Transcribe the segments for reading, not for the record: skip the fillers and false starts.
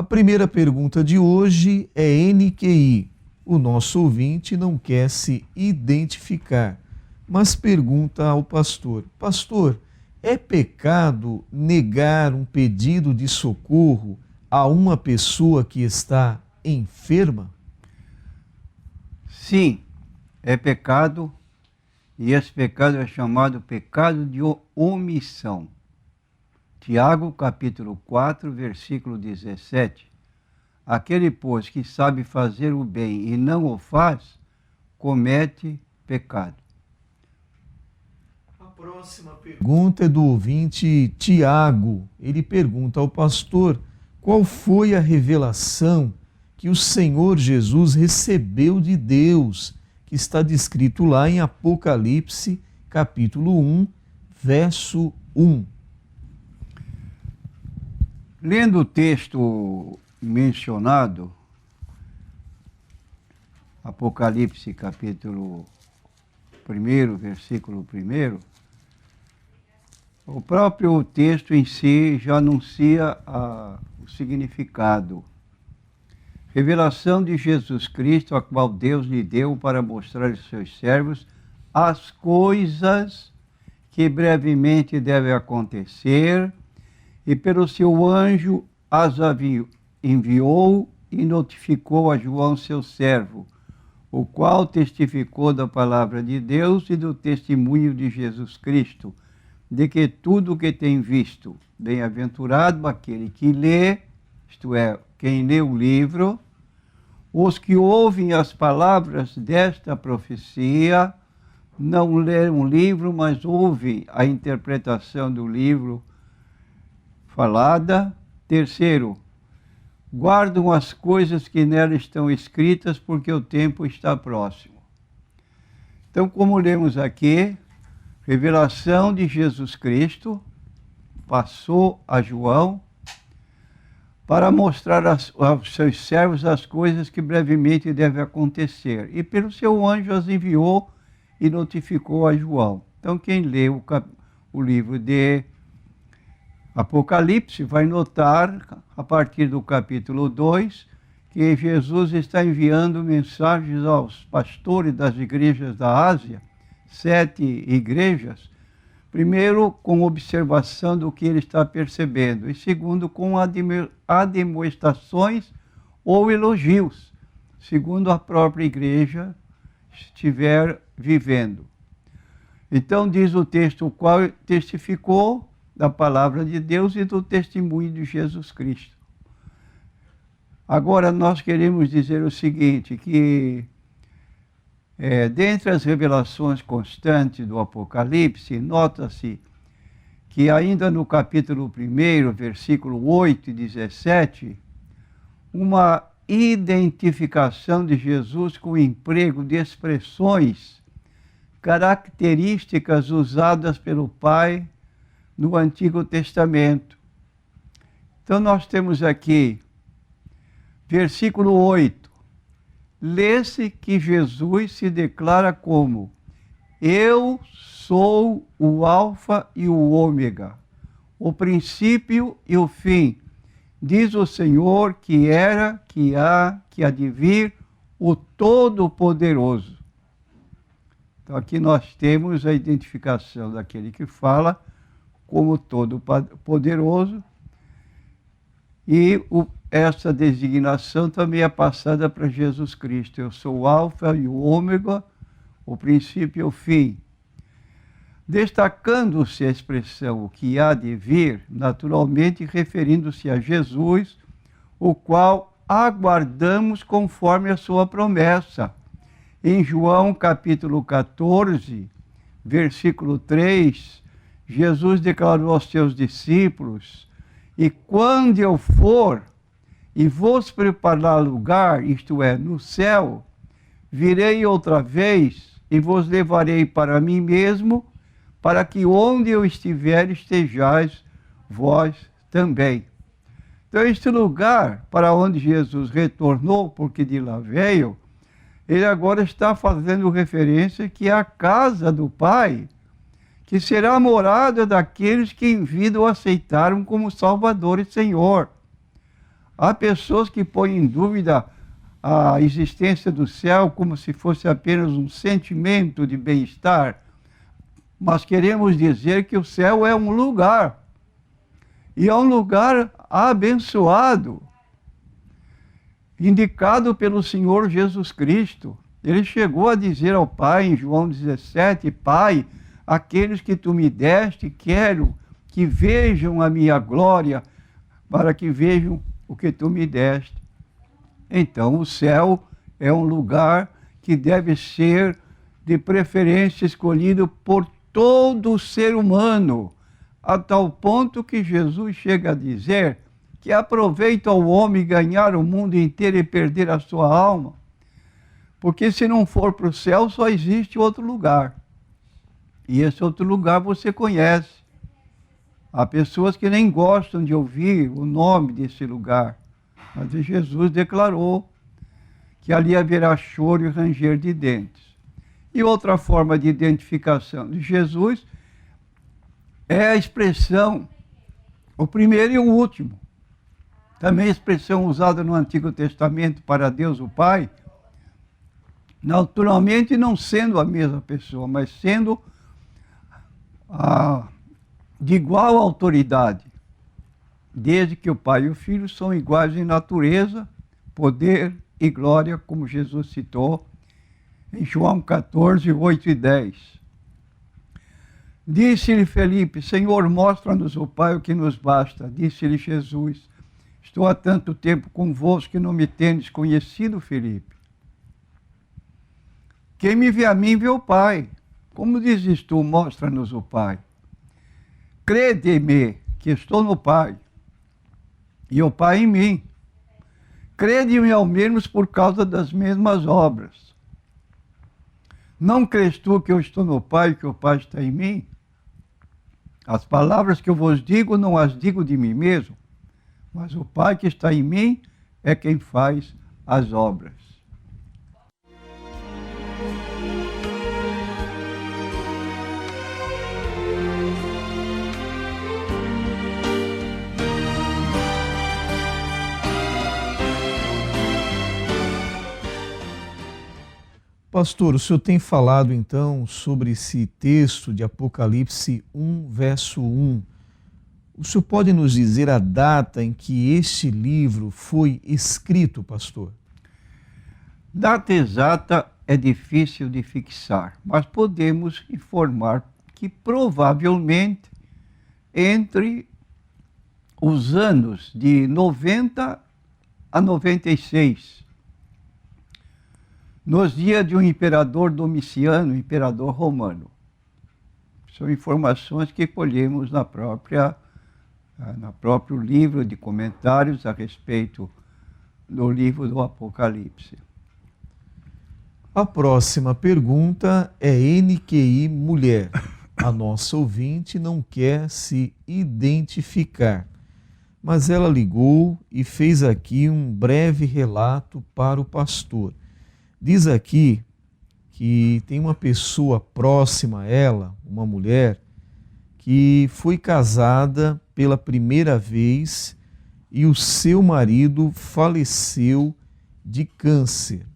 A primeira pergunta de hoje é NQI. O nosso ouvinte não quer se identificar, mas pergunta ao pastor: Pastor, é pecado negar um pedido de socorro a uma pessoa que está enferma? Sim, é pecado, e esse pecado é chamado pecado de omissão. Tiago, capítulo 4, versículo 17. Aquele, pois, que sabe fazer o bem e não o faz, comete pecado. A próxima pergunta é do ouvinte Tiago. Ele pergunta ao pastor qual foi a revelação que o Senhor Jesus recebeu de Deus, que está descrito lá em Apocalipse, capítulo 1, verso 1. Lendo o texto mencionado, Apocalipse, capítulo 1, versículo 1, o próprio texto em si já anuncia o significado. Revelação de Jesus Cristo, a qual Deus lhe deu para mostrar aos seus servos as coisas que brevemente devem acontecer, e pelo seu anjo as enviou e notificou a João, seu servo, o qual testificou da palavra de Deus e do testemunho de Jesus Cristo, de que tudo o que tem visto, bem-aventurado aquele que lê, isto é, quem lê o livro, os que ouvem as palavras desta profecia, não leram o livro, mas ouvem a interpretação do livro falada. Terceiro, guardam as coisas que nela estão escritas, porque o tempo está próximo. Então, como lemos aqui, revelação de Jesus Cristo passou a João para mostrar aos seus servos as coisas que brevemente devem acontecer. E pelo seu anjo as enviou e notificou a João. Então, quem lê o livro de Apocalipse vai notar, a partir do capítulo 2, que Jesus está enviando mensagens aos pastores das igrejas da Ásia, 7 igrejas, primeiro com observação do que ele está percebendo, e segundo com admoestações ou elogios, segundo a própria igreja estiver vivendo. Então diz o texto, o qual testificou da palavra de Deus e do testemunho de Jesus Cristo. Agora nós queremos dizer o seguinte, que dentre as revelações constantes do Apocalipse, nota-se que ainda no capítulo 1, versículo 8 e 17, uma identificação de Jesus com o emprego de expressões características usadas pelo Pai no Antigo Testamento. Então nós temos aqui, versículo 8, lê-se que Jesus se declara como: eu sou o Alfa e o Ômega, o princípio e o fim, diz o Senhor que era, que há de vir, o Todo-Poderoso. Então aqui nós temos a identificação daquele que fala como Todo-Poderoso, e essa designação também é passada para Jesus Cristo. Eu sou o Alfa e o Ômega, o princípio e o fim. Destacando-se a expressão o que há de vir, naturalmente referindo-se a Jesus, o qual aguardamos conforme a sua promessa. Em João capítulo 14, versículo 3, Jesus declarou aos seus discípulos: e quando eu for e vos preparar lugar, isto é, no céu, virei outra vez e vos levarei para mim mesmo, para que onde eu estiver estejais vós também. Então, este lugar para onde Jesus retornou, porque de lá veio, ele agora está fazendo referência que é a casa do Pai, que será a morada daqueles que em vida o aceitaram como Salvador e Senhor. Há pessoas que põem em dúvida a existência do céu como se fosse apenas um sentimento de bem-estar, mas queremos dizer que o céu é um lugar, e é um lugar abençoado, indicado pelo Senhor Jesus Cristo. Ele chegou a dizer ao Pai, em João 17, Pai, aqueles que tu me deste, quero que vejam a minha glória, para que vejam o que tu me deste. Então, o céu é um lugar que deve ser, de preferência, escolhido por todo ser humano, a tal ponto que Jesus chega a dizer que aproveita ao homem ganhar o mundo inteiro e perder a sua alma, porque se não for para o céu, só existe outro lugar. E esse outro lugar você conhece. Há pessoas que nem gostam de ouvir o nome desse lugar, mas Jesus declarou que ali haverá choro e ranger de dentes. E outra forma de identificação de Jesus é a expressão, o primeiro e o último. Também a expressão usada no Antigo Testamento para Deus o Pai, naturalmente não sendo a mesma pessoa, mas sendo de igual autoridade, desde que o Pai e o Filho são iguais em natureza, poder e glória, como Jesus citou em João 14, 8 e 10. Disse-lhe Felipe, Senhor, mostra-nos o Pai, o que nos basta. Disse-lhe Jesus, estou há tanto tempo convosco que não me tendes conhecido, Felipe. Quem me vê a mim, vê o Pai. Como dizes tu, mostra-nos o Pai. Crede-me que estou no Pai, e o Pai em mim. Crede-me ao menos por causa das mesmas obras. Não crês tu que eu estou no Pai e que o Pai está em mim? As palavras que eu vos digo, não as digo de mim mesmo, mas o Pai que está em mim é quem faz as obras. Pastor, o senhor tem falado então sobre esse texto de Apocalipse 1, verso 1. O senhor pode nos dizer a data em que este livro foi escrito, pastor? Data exata é difícil de fixar, mas podemos informar que provavelmente entre os anos de 90 a 96, nos dias de um imperador Domiciano, imperador romano. São informações que colhemos no próprio livro de comentários a respeito do livro do Apocalipse. A próxima pergunta é NQI Mulher. A nossa ouvinte não quer se identificar, mas ela ligou e fez aqui um breve relato para o pastor. Diz aqui que tem uma pessoa próxima a ela, uma mulher, que foi casada pela primeira vez e o seu marido faleceu de câncer.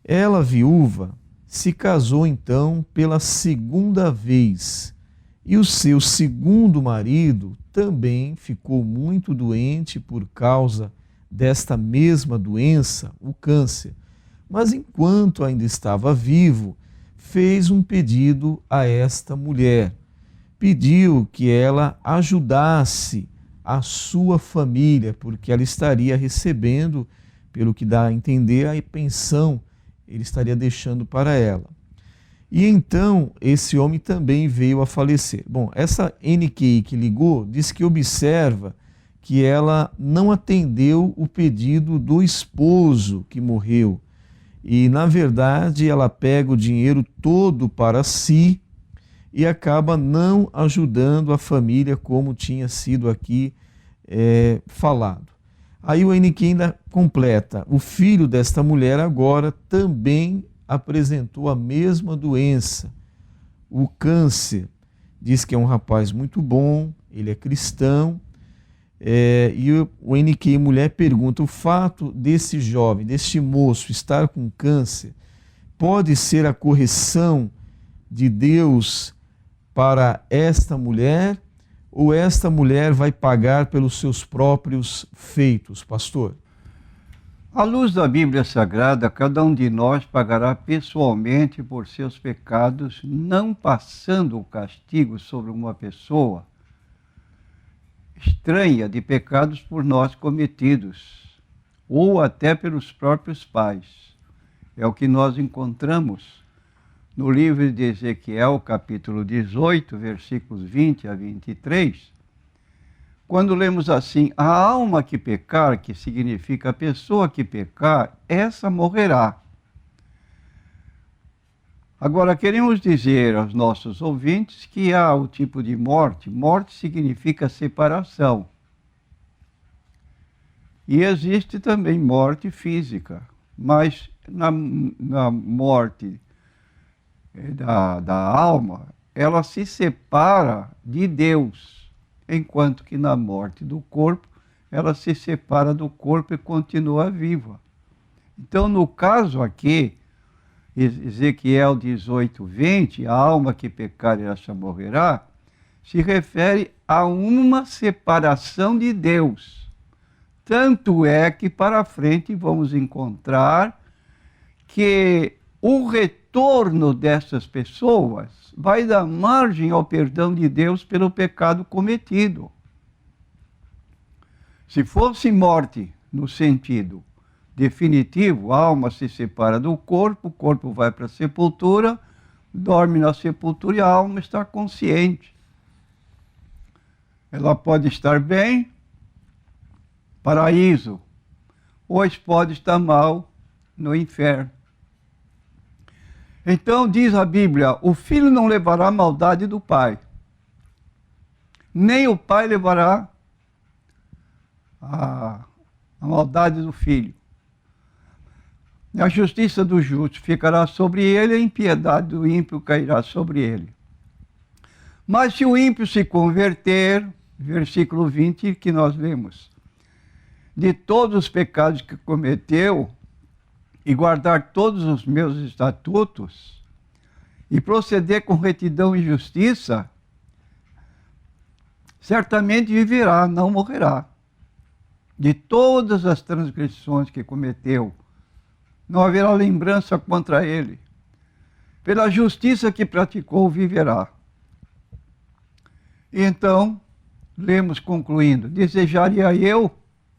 Ela, viúva, se casou então pela segunda vez e o seu segundo marido também ficou muito doente por causa desta mesma doença, o câncer. Mas enquanto ainda estava vivo, fez um pedido a esta mulher. Pediu que ela ajudasse a sua família, porque ela estaria recebendo, pelo que dá a entender, a pensão ele estaria deixando para ela. E então esse homem também veio a falecer. Bom, essa NQI que ligou diz que observa que ela não atendeu o pedido do esposo que morreu. E, na verdade, ela pega o dinheiro todo para si e acaba não ajudando a família, como tinha sido aqui falado. Aí o NQ ainda completa: o filho desta mulher agora também apresentou a mesma doença, o câncer. Diz que é um rapaz muito bom, ele é cristão, E o NQI Mulher pergunta: o fato desse jovem, deste moço estar com câncer, pode ser a correção de Deus para esta mulher, ou esta mulher vai pagar pelos seus próprios feitos, pastor? À luz da Bíblia Sagrada, cada um de nós pagará pessoalmente por seus pecados, não passando o castigo sobre uma pessoa estranha de pecados por nós cometidos, ou até pelos próprios pais. É o que nós encontramos no livro de Ezequiel, capítulo 18, versículos 20 a 23, quando lemos assim: a alma que pecar, que significa a pessoa que pecar, essa morrerá. Agora, queremos dizer aos nossos ouvintes que há o tipo de morte. Morte significa separação. E existe também morte física, mas na morte da alma, ela se separa de Deus, enquanto que na morte do corpo, ela se separa do corpo e continua viva. Então, no caso aqui, Ezequiel 18, 20, a alma que pecar essa morrerá, se refere a uma separação de Deus. Tanto é que para frente vamos encontrar que o retorno dessas pessoas vai dar margem ao perdão de Deus pelo pecado cometido. Se fosse morte no sentido definitivo, a alma se separa do corpo, o corpo vai para a sepultura, dorme na sepultura e a alma está consciente. Ela pode estar bem, paraíso, ou pode estar mal, no inferno. Então diz a Bíblia: o filho não levará a maldade do pai, nem o pai levará a maldade do filho. A justiça do justo ficará sobre ele, a impiedade do ímpio cairá sobre ele. Mas se o ímpio se converter, versículo 20 que nós lemos, de todos os pecados que cometeu, e guardar todos os meus estatutos, e proceder com retidão e justiça, certamente viverá, não morrerá. De todas as transgressões que cometeu, não haverá lembrança contra ele. Pela justiça que praticou, viverá. E então, lemos concluindo: desejaria eu,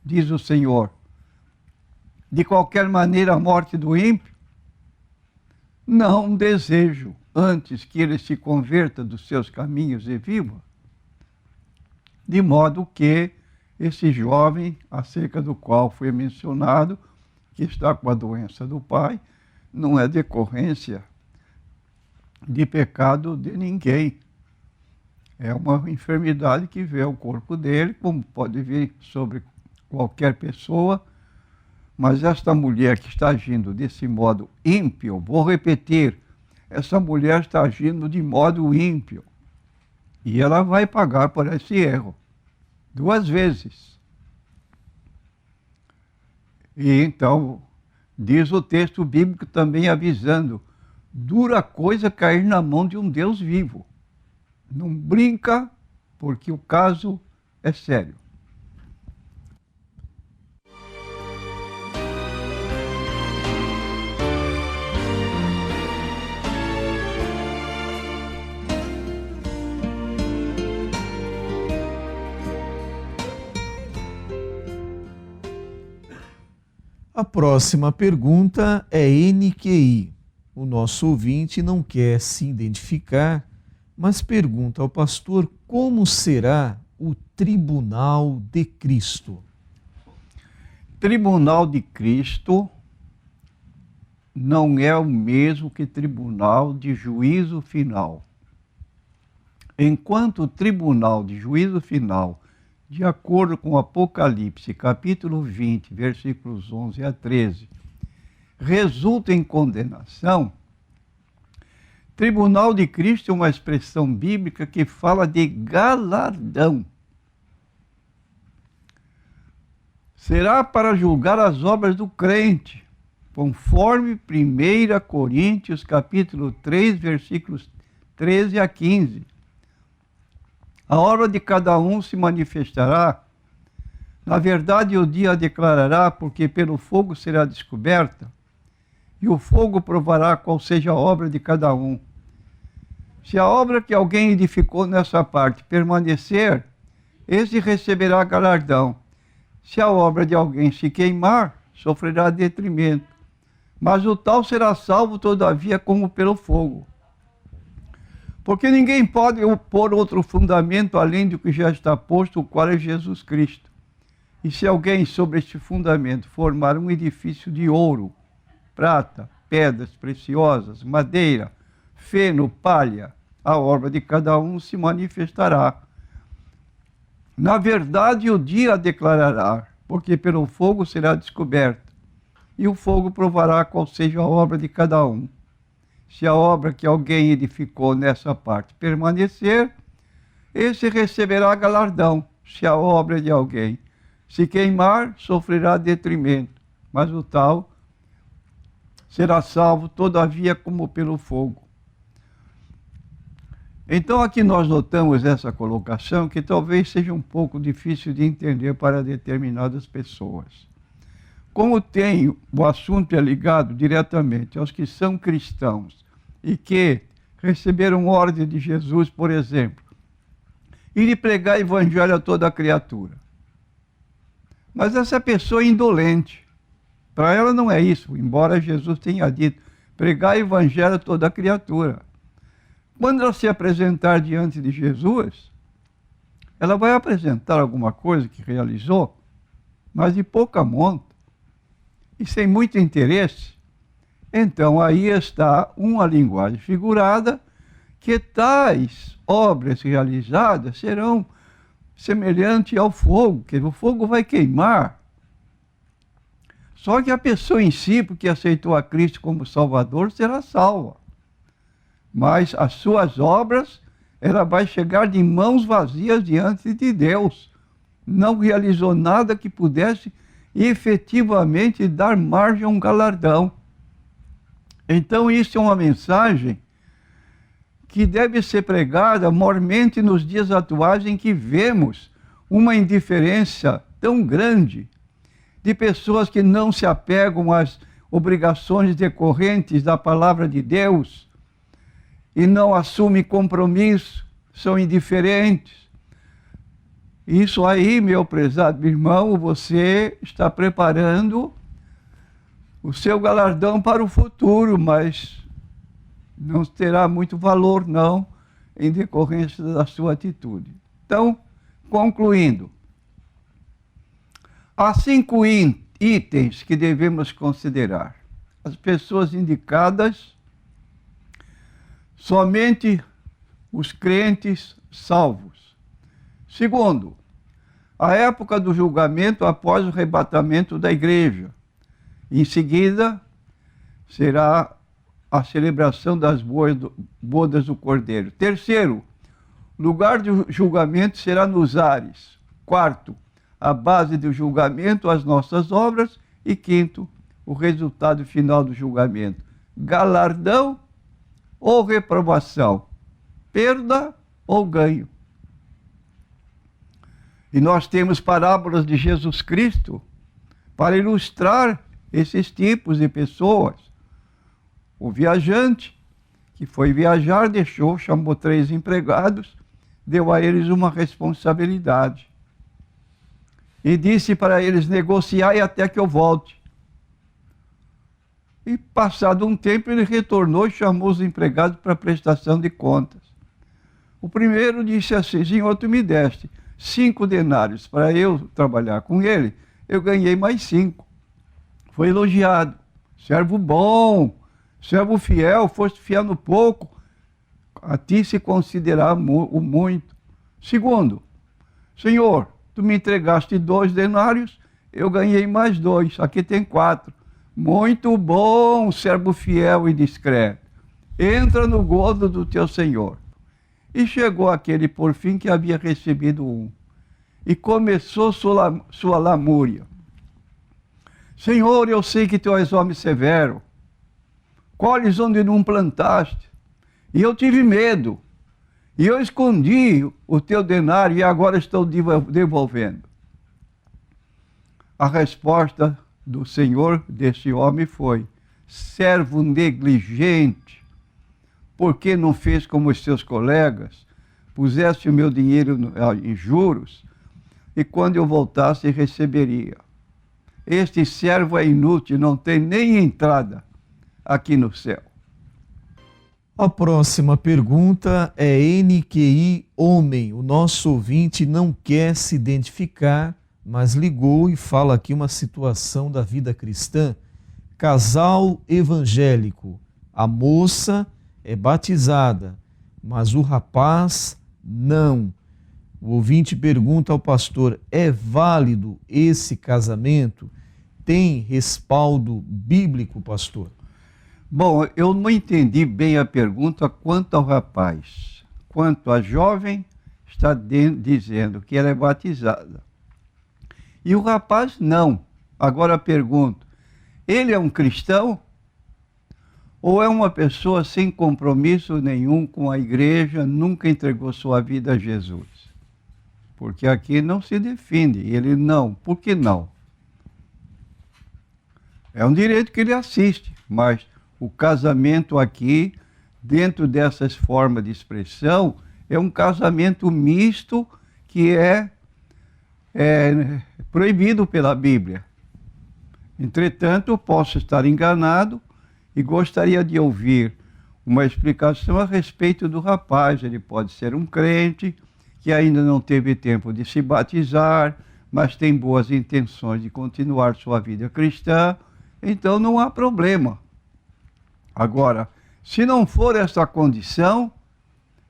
diz o Senhor, de qualquer maneira a morte do ímpio? Não desejo, antes que ele se converta dos seus caminhos e viva. De modo que esse jovem, acerca do qual foi mencionado, que está com a doença do pai, não é decorrência de pecado de ninguém. É uma enfermidade que vê o corpo dele, como pode vir sobre qualquer pessoa, mas esta mulher que está agindo desse modo ímpio, vou repetir, essa mulher está agindo de modo ímpio, e ela vai pagar por esse erro 2 vezes. E então, diz o texto bíblico também avisando: dura coisa cair na mão de um Deus vivo. Não brinca, porque o caso é sério. A próxima pergunta é NQI. O nosso ouvinte não quer se identificar, mas pergunta ao pastor como será o Tribunal de Cristo. Tribunal de Cristo não é o mesmo que tribunal de juízo final. Enquanto o tribunal de juízo final, de acordo com Apocalipse, capítulo 20, versículos 11 a 13, resulta em condenação, Tribunal de Cristo é uma expressão bíblica que fala de galardão. será para julgar as obras do crente, conforme 1 Coríntios capítulo 3, versículos 13 a 15. A obra de cada um se manifestará. Na verdade, o dia a declarará, porque pelo fogo será descoberta, e o fogo provará qual seja a obra de cada um. Se a obra que alguém edificou nessa parte permanecer, esse receberá galardão. Se a obra de alguém se queimar, sofrerá detrimento. Mas o tal será salvo, todavia, como pelo fogo. Porque ninguém pode pôr outro fundamento além do que já está posto, o qual é Jesus Cristo. E se alguém sobre este fundamento formar um edifício de ouro, prata, pedras preciosas, madeira, feno, palha, a obra de cada um se manifestará. Na verdade, o dia a declarará, porque pelo fogo será descoberto, e o fogo provará qual seja a obra de cada um. Se a obra que alguém edificou nessa parte permanecer, esse receberá galardão. Se a obra de alguém se queimar, sofrerá detrimento, mas o tal será salvo, todavia, como pelo fogo. Então, aqui nós notamos essa colocação que talvez seja um pouco difícil de entender para determinadas pessoas. Como o assunto é ligado diretamente aos que são cristãos e que receberam ordem de Jesus, por exemplo, e de pregar evangelho a toda a criatura. Mas essa pessoa é indolente. Para ela não é isso, embora Jesus tenha dito, pregar evangelho a toda a criatura. Quando ela se apresentar diante de Jesus, ela vai apresentar alguma coisa que realizou, mas de pouca monta, e sem muito interesse. Então aí está uma linguagem figurada que tais obras realizadas serão semelhantes ao fogo, que o fogo vai queimar. Só que a pessoa em si, porque aceitou a Cristo como Salvador, será salva. Mas as suas obras, ela vai chegar de mãos vazias diante de Deus. Não realizou nada que pudesse efetivamente dar margem a um galardão. Então isso é uma mensagem que deve ser pregada mormente nos dias atuais em que vemos uma indiferença tão grande de pessoas que não se apegam às obrigações decorrentes da palavra de Deus e não assumem compromisso, são indiferentes. Isso aí, meu prezado irmão, você está preparando o seu galardão para o futuro, mas não terá muito valor, não, em decorrência da sua atitude. Então, concluindo, há 5 itens que devemos considerar. As pessoas indicadas, somente os crentes salvos. Segundo, a época do julgamento após o arrebatamento da igreja. Em seguida, será a celebração das bodas do Cordeiro. Terceiro, lugar de julgamento será nos ares. Quarto, a base do julgamento, as nossas obras. E quinto, o resultado final do julgamento. Galardão ou reprovação, perda ou ganho. E nós temos parábolas de Jesus Cristo para ilustrar esses tipos de pessoas. O viajante, que foi viajar, chamou 3 empregados, deu a eles uma responsabilidade. E disse para eles, negociai até que eu volte. E passado um tempo ele retornou e chamou os empregados para prestação de contas. O primeiro disse assim, Senhor, tu me deste 5 denários para eu trabalhar com ele, eu ganhei mais 5. Foi elogiado. Servo bom, servo fiel, foste fiel no pouco, a ti se considerar o muito. Segundo, Senhor, tu me entregaste 2 denários, eu ganhei mais 2, aqui tem 4. Muito bom, servo fiel e discreto. Entra no gozo do teu Senhor. E chegou aquele, por fim, que havia recebido 1. E começou sua lamúria. Senhor, eu sei que tu és homem severo, colhes onde não plantaste, e eu tive medo, e eu escondi o teu denário e agora estou devolvendo. A resposta do Senhor desse homem foi: servo negligente, por que não fez como os seus colegas? Puseste o meu dinheiro em juros, e quando eu voltasse receberia. Este servo é inútil, não tem nem entrada aqui no céu. A próxima pergunta é NQI Homem. O nosso ouvinte não quer se identificar, mas ligou e fala aqui uma situação da vida cristã. Casal evangélico. A moça é batizada, mas o rapaz não. O ouvinte pergunta ao pastor: é válido esse casamento? Tem respaldo bíblico, pastor? Bom, eu não entendi bem a pergunta quanto ao rapaz. Quanto à jovem, está dizendo que ela é batizada. E o rapaz, não. Agora pergunto, ele é um cristão? Ou é uma pessoa sem compromisso nenhum com a igreja, nunca entregou sua vida a Jesus? Porque aqui não se define. Ele não. Por que não? É um direito que ele assiste, mas o casamento aqui, dentro dessas formas de expressão, é um casamento misto que é proibido pela Bíblia. Entretanto, posso estar enganado e gostaria de ouvir uma explicação a respeito do rapaz. Ele pode ser um crente que ainda não teve tempo de se batizar, mas tem boas intenções de continuar sua vida cristã, então não há problema. Agora, se não for essa condição,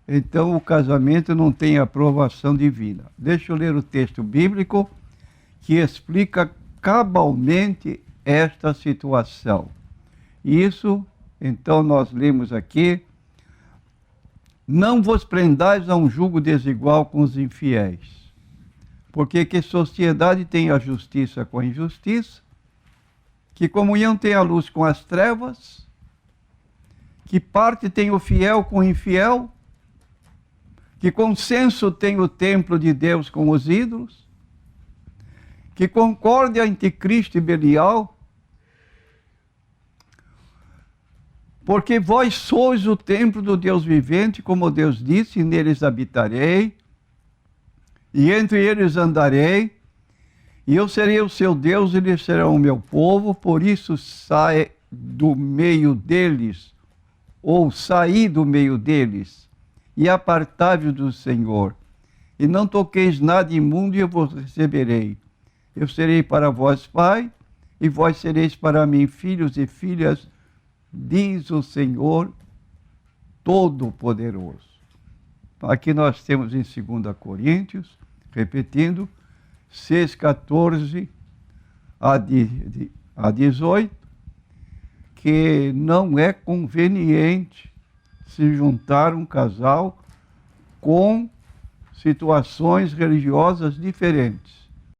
então o casamento não tem aprovação divina. Deixa eu ler o texto bíblico que explica cabalmente esta situação. Isso, então, nós lemos aqui: não vos prendais a um jugo desigual com os infiéis, porque que sociedade tem a justiça com a injustiça? Que comunhão tem a luz com as trevas? Que parte tem o fiel com o infiel? Que consenso tem o templo de Deus com os ídolos? Que concórdia entre Cristo e Belial? Porque vós sois o templo do Deus vivente, como Deus disse, e neles habitarei, e entre eles andarei, e eu serei o seu Deus, e eles serão o meu povo. Por isso sai do meio deles, ou saí do meio deles, e apartai-vos do Senhor, e não toqueis nada imundo, e eu vos receberei. Eu serei para vós pai, e vós sereis para mim filhos e filhas, diz o Senhor Todo-Poderoso. Aqui nós temos em 2 Coríntios, repetindo, 6:14 a 18, que não é conveniente se juntar um casal com situações religiosas diferentes.